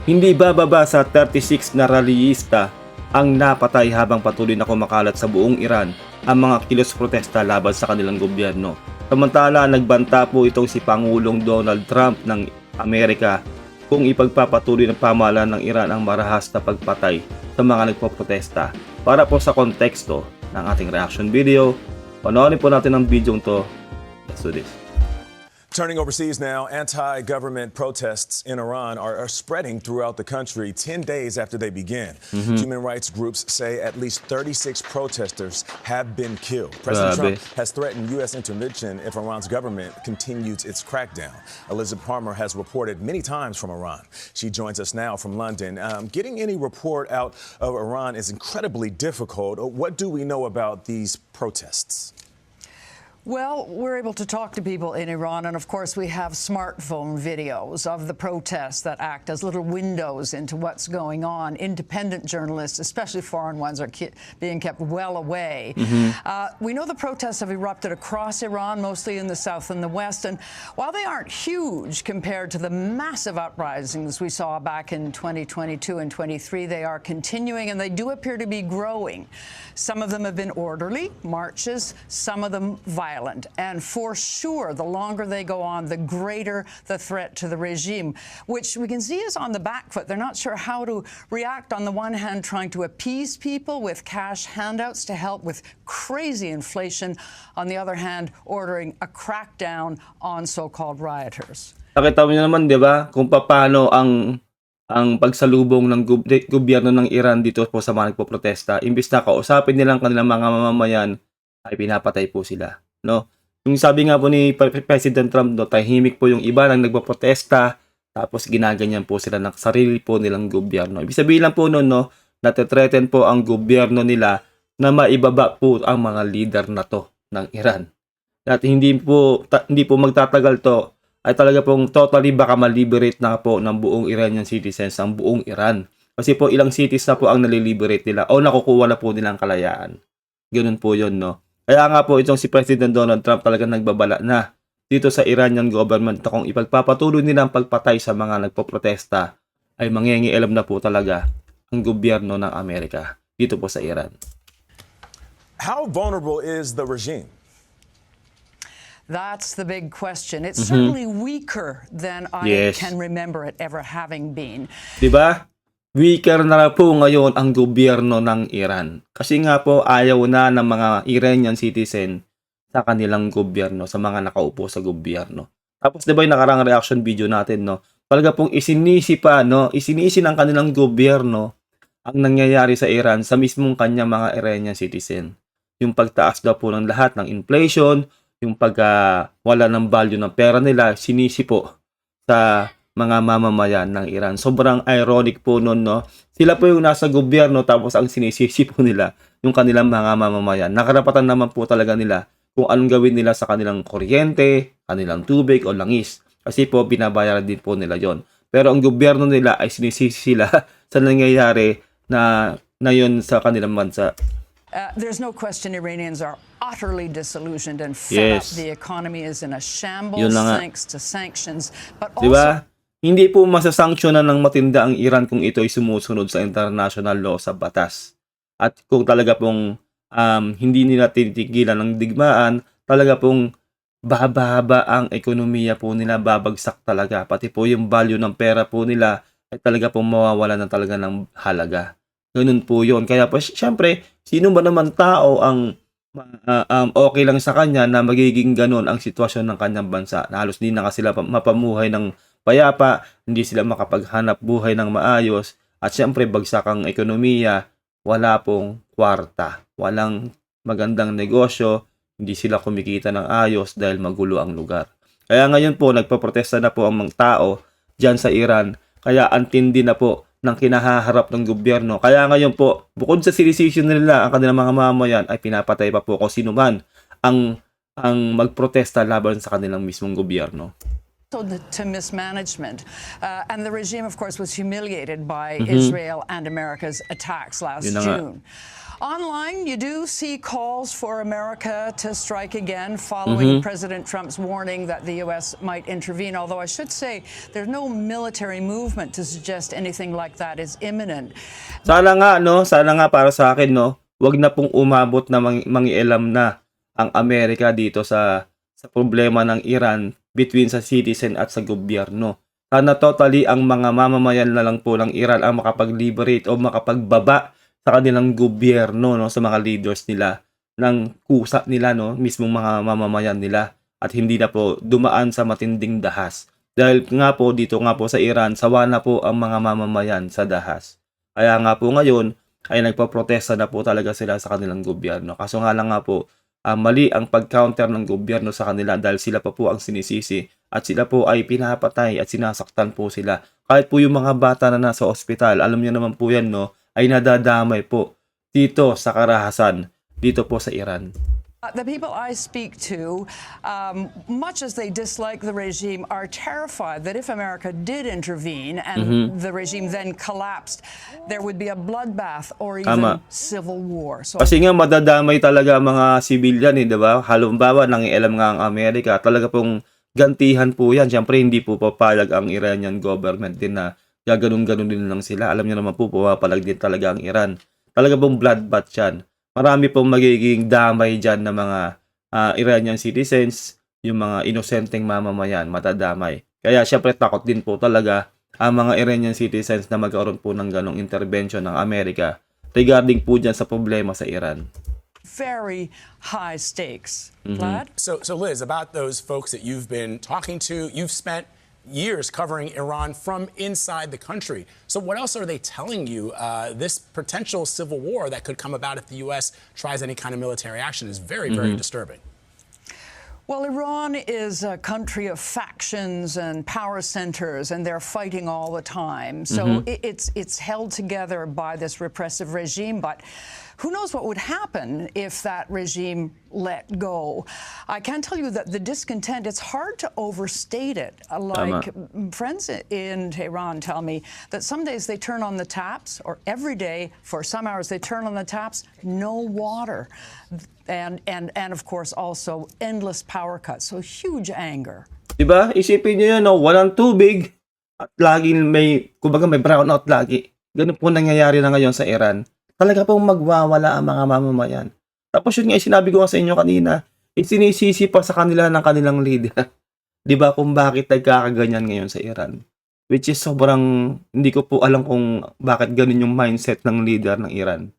Hindi bababa sa 36 na rallyista ang napatay habang patuloy na kumakalat sa buong Iran ang mga kilos protesta laban sa kanilang gobyerno. Samantala, nagbanta po itong si Pangulong Donald Trump ng Amerika kung ipagpapatuloy ng pamahalaan ng Iran ang marahas na pagpatay sa mga nagpoprotesta. Para po sa konteksto ng ating reaction video, panoorin po natin ang video to. Let's do this. Turning overseas now, anti-government protests in Iran are spreading throughout the country 10 days after they began. Human rights groups say at least 36 protesters have been killed. President Trump has threatened U.S. intervention if Iran's government continues its crackdown. Elizabeth Palmer has reported many times from Iran. She joins us now from London. Getting any report out of Iran is incredibly difficult. What do we know about these protests? Well, we're able to talk to people in Iran, and of course we have smartphone videos of the protests that act as little windows into what's going on. Independent journalists, especially foreign ones, are being kept well away. We know the protests have erupted across Iran, mostly in the south and the west, and while they aren't huge compared to the massive uprisings we saw back in 2022 and 23, they are continuing, and they do appear to be growing. Some of them have been orderly marches, some of them violent. And for sure, the longer they go on, the greater the threat to the regime, which we can see is on the back foot. They're not sure how to react. On the one hand, trying to appease people with cash handouts to help with crazy inflation. On the other hand, ordering a crackdown on so-called rioters. Nakita mo niyo naman, 'di ba, kung paano ang pagsalubong ng gobyerno ng Iran dito po sa mga nagpoprotesta. Imbis na kausapin nilang kanilang mga mamamayan, ay pinapatay po sila, no? Yung sabi nga po ni President Trump, no, tahimik po yung iba nang nagpoprotesta, tapos ginaganyan po sila ng sarili po nilang gobyerno. Ibig sabihin lang po noon, no, nate-threaten po ang gobyerno nila na maibaba po ang mga leader na to ng Iran. At hindi po magtatagal to, ay talaga pong totally baka ma-liberate na po ng buong Iranian citizens ang buong Iran. Kasi po ilang cities na po ang naliliberate nila o nakukuha na po nilang kalayaan. Ganun po yun, no? Kaya nga po itong si President Donald Trump talaga nagbabala na dito sa Iranian government na kung ipagpapatuloy nila ang pagpatay sa mga nagpoprotesta ay mangingialam na po talaga ang gobyerno ng Amerika dito po sa Iran. How vulnerable is the regime? That's the big question. It's certainly weaker than I can remember it ever having been. Diba? Weaker na po ngayon ang gobyerno ng Iran. Kasi nga po ayaw na ng mga Iranian citizen sa kanilang gobyerno, sa mga nakaupo sa gobyerno. Tapos diba yung nakarang reaction video natin, no? Talaga pong isinisi pa, no? Isinisi ng kanilang gobyerno ang nangyayari sa Iran sa mismong kanyang mga Iranian citizen. Yung pagtaas daw po ng lahat ng inflation, yung wala ng value ng pera nila, sinisi po sa mga mamamayan ng Iran. Sobrang ironic po nun, no? Sila po yung nasa gobyerno tapos ang sinisisi po nila yung kanilang mga mamamayan. Nakarapatan naman po talaga nila kung anong gawin nila sa kanilang kuryente, kanilang tubig o langis. Kasi po binabayaran din po nila yon. Pero ang gobyerno nila ay sinisisi sila sa nangyayari na yun sa kanilang bansa. There's no question Iranians are utterly disillusioned and fed up. The economy is in a shambles thanks to sanctions. But also, diba? Hindi po masasanksyonan ng matinda ang Iran kung ito ay sumusunod sa international law sa batas. At kung talaga pong hindi nila titigilan ng digmaan, talaga pong bababa ang ekonomiya po nila, babagsak talaga. Pati po yung value ng pera po nila ay talaga pong mawawala na talaga ng halaga. Ganun po yun. Kaya po, syempre, sino ba naman tao ang okay lang sa kanya na magiging ganun ang sitwasyon ng kanyang bansa? Na halos di na sila mapamuhay ng payapa, hindi sila makapaghanap buhay ng maayos, at syempre, bagsak ang ekonomiya, wala pong kwarta, walang magandang negosyo, hindi sila kumikita ng ayos dahil magulo ang lugar. Kaya ngayon po, nagpaprotesta na po ang mga tao dyan sa Iran, kaya antindi na po ng kinahaharap ng gobyerno. Kaya ngayon po, bukod sa sinisisyon nila ang kanilang mga mamamayan, ay pinapatay pa po kung sino man ang magprotesta laban sa kanilang mismong gobyerno. To mismanagement. And the regime, of course, was humiliated by Israel and America's attacks last June. Online, you do see calls for America to strike again following President Trump's warning that the U.S. might intervene, although I should say there's no military movement to suggest anything like that is imminent. Sana nga, no? Sana nga para sa akin, no? Wag na pong umabot na mangialam na ang Amerika dito sa problema ng Iran between sa citizen at sa gobyerno. Sana totally ang mga mamamayan na lang po ng Iran ang makapag-liberate o makapagbaba sa kanilang gobyerno, no, sa mga leaders nila ng kusa nila, no, mismong mga mamamayan nila, at hindi na po dumaan sa matinding dahas. Dahil nga po dito nga po sa Iran, sawa na po ang mga mamamayan sa dahas. Kaya nga po ngayon ay nagpaprotesta na po talaga sila sa kanilang gobyerno. Kaso nga lang nga po, mali ang pag-counter ng gobyerno sa kanila dahil sila pa po ang sinisisi at sila po ay pinapatay at sinasaktan po sila. Kahit po yung mga bata na nasa ospital, alam niyo naman po yan, no, ay nadadamay po dito sa karahasan, dito po sa Iran. The people I speak to, much as they dislike the regime, are terrified that if America did intervene and the regime then collapsed, there would be a bloodbath or even civil war. So, kasi nga madadamay talaga ang mga civilian, di ba? Halimbawa, nangialam nga ang Amerika, talaga pong gantihan po yan. Siyempre, hindi po papalag ang Iranian government din na gaganon-ganon din lang sila. Alam niyo naman po, pumapalag din talaga ang Iran. Talaga pong bloodbath yan. Marami pong magiging damay dyan ng mga Iranian citizens, yung mga inosenteng mamamayan, matadamay. Kaya syempre takot din po talaga ang mga Iranian citizens na magkaroon po ng ganong intervention ng Amerika regarding po dyan sa problema sa Iran. very high stakes. Vlad? So Liz, about those folks that you've been talking to, you've spent years covering Iran from inside the country. So what else are they telling you? This potential civil war that could come about if the U.S. tries any kind of military action is very, very disturbing. Well, Iran is a country of factions and power centers, and they're fighting all the time. So it's held together by this repressive regime, but who knows what would happen if that regime let go? I can tell you that the discontent, it's hard to overstate it. Like friends in Tehran tell me that some days they turn on the taps, or every day for some hours they turn on the taps, no water. And of course also endless power cuts. So huge anger. Diba? Isipin niyo yun, no? Walang tubig at laging kumbaga may brownout lagi. Ganun po nangyayari na ngayon sa Iran. Talaga pong magwawala ang mga mamamayan. Tapos yun nga, sinabi ko nga sa inyo kanina, sinisisi pa sa kanila ng kanilang leader. Diba kung bakit nagkakaganyan ngayon sa Iran? Which is sobrang, hindi ko po alam kung bakit ganun yung mindset ng leader ng Iran.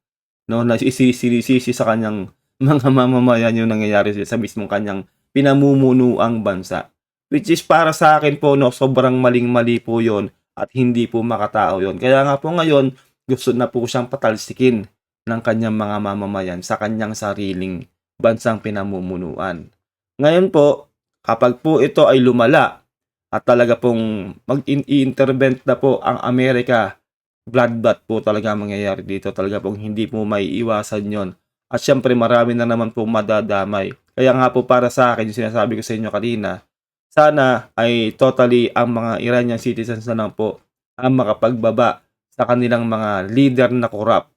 No, na sinisisi sa kanyang mga mamamayan yung nangyayari sa mismong kanyang pinamumunuang bansa. Which is para sa akin po, no, sobrang maling-mali po yon at hindi po makatao yon. Kaya nga po ngayon, gusto na po siyang patalsikin ng kanyang mga mamamayan sa kanyang sariling bansang pinamumunuan. Ngayon po, kapag po ito ay lumala at talaga pong mag-i-intervent na po ang Amerika, bloodbath po talaga mangyayari dito. Talaga pong hindi po may iwasan yon. At syempre marami na naman po madadamay. Kaya nga po para sa akin, yung sinasabi ko sa inyo kanina, sana ay totally ang mga Iranian citizens na lang po ang makapagbaba sa kanilang mga leader na corrupt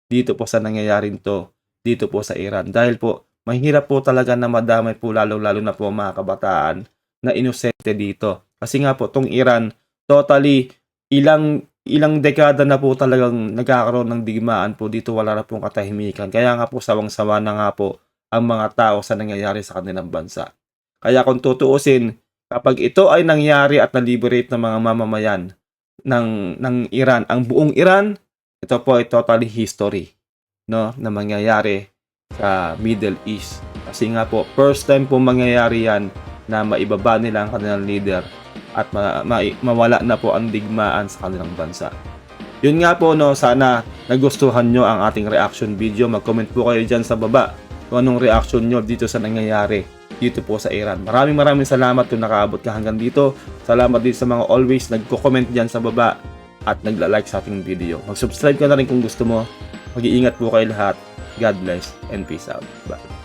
dito po sa nangyayari to, dito po sa Iran. Dahil po, mahirap po talaga na madamay po lalo-lalo na po mga kabataan na inosente dito. Kasi nga po, tong Iran, totally, ilang dekada na po talagang nagkakaroon ng digmaan po dito, wala na pong katahimikan. Kaya nga po, sawang-sawa na nga po ang mga tao sa nangyayari sa kanilang bansa. Kaya kung tutuusin, kapag ito ay nangyari at na-liberate ng mga mamamayan ng Iran, ang buong Iran, ito po ay totally history, no, na mangyayari sa Middle East. Kasi nga po, first time po mangyayari yan na maibaba nila ang kanilang leader at mawala na po ang digmaan sa kanilang bansa. Yun nga po, no, sana nagustuhan nyo ang ating reaction video. Mag-comment po kayo dyan sa baba kung anong reaction nyo dito sa nangyayari dito po sa Iran. Maraming salamat kung nakaabot ka hanggang dito. Salamat din sa mga always nagko-comment dyan sa baba at nagla-like sa ating video. Mag-subscribe ka na rin kung gusto mo. Mag-iingat po kayo lahat. God bless and peace out. Bye.